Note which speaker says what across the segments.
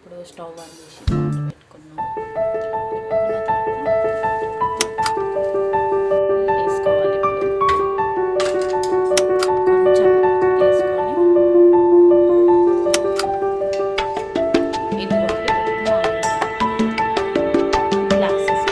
Speaker 1: ఇప్పుడు stove on చేసి water పెట్టుకున్నాం. పెట్టుకున్న తర్వాత వేసుకోవాలి. ఇప్పుడు కొంచెం వేసుకొని ఇదిగోండి ఉప్మా గ్లాసెస్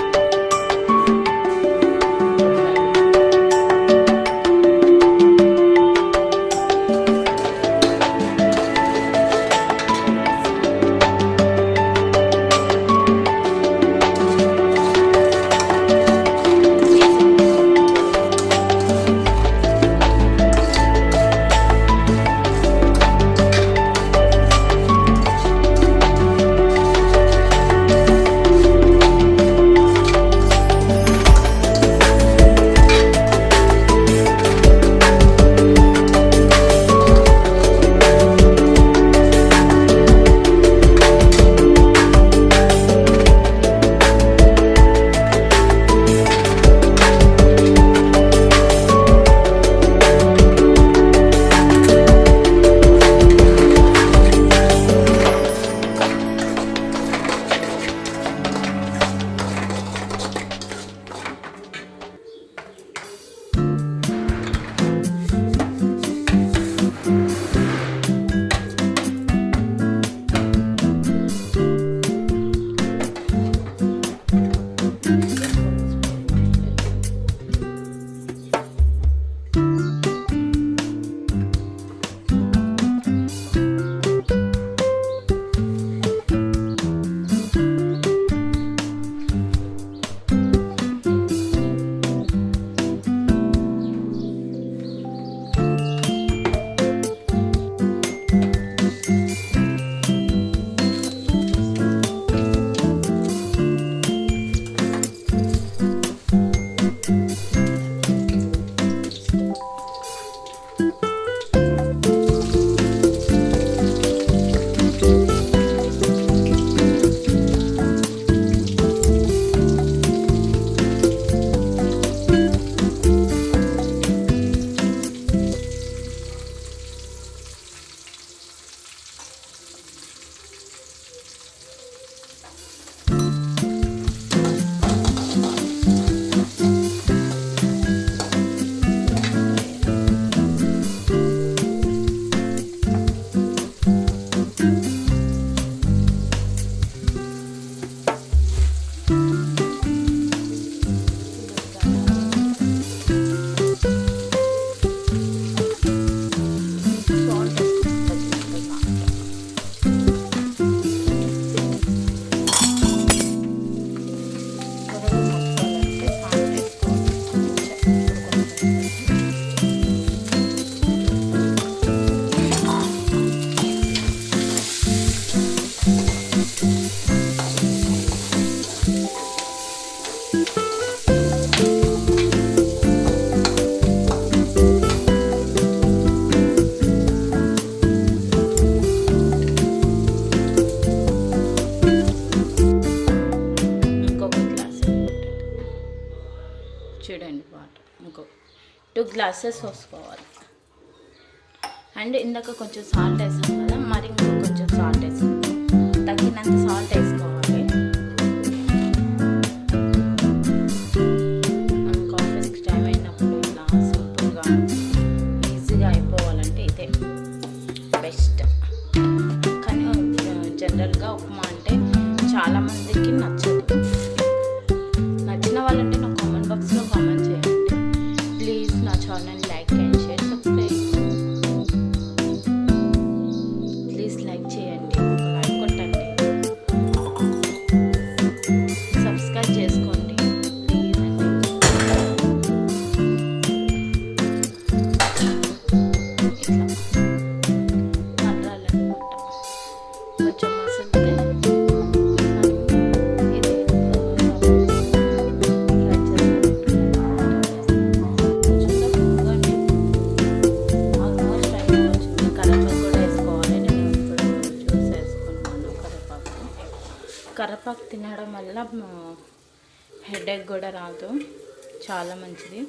Speaker 1: చూడండి వాటర్ ఇంకో 2 గ్లాసెస్ పోసుకోవాలి. అండ్ ఇందాక కొంచెం సాల్ట్ వేసాం కదా, మరి ఇంకో కొంచెం సాల్ట్ వేసుకోవాలి. తగినంత సాల్ట్ వేసుకోవాలి. మనకు ఆఫీస్కి టైం అయినప్పుడు ఇలా సింపుల్గా ఈజీగా అయిపోవాలంటే ఇదే బెస్ట్. కానీ జనరల్గా ఉప్మా అంటే చాలామందికి నచ్చదు. నచ్చిన వాళ్ళంటే నాకు కామెంట్ బాక్స్లో కామెంట్ చేయండి ప్లీజ్. నా channel like and share, subscribe. Please like చేయండి, లైక్ కొట్టండి, సబ్స్క్రైబ్ చేసుకోండి ప్లీజ్ అండి. ఇట్లా మర్రాలన్నమాట. కొంచెం మసిలితే కరివేపాకు తినడం వల్ల హెడేక్ కూడా రాదు, చాలా మంచిది.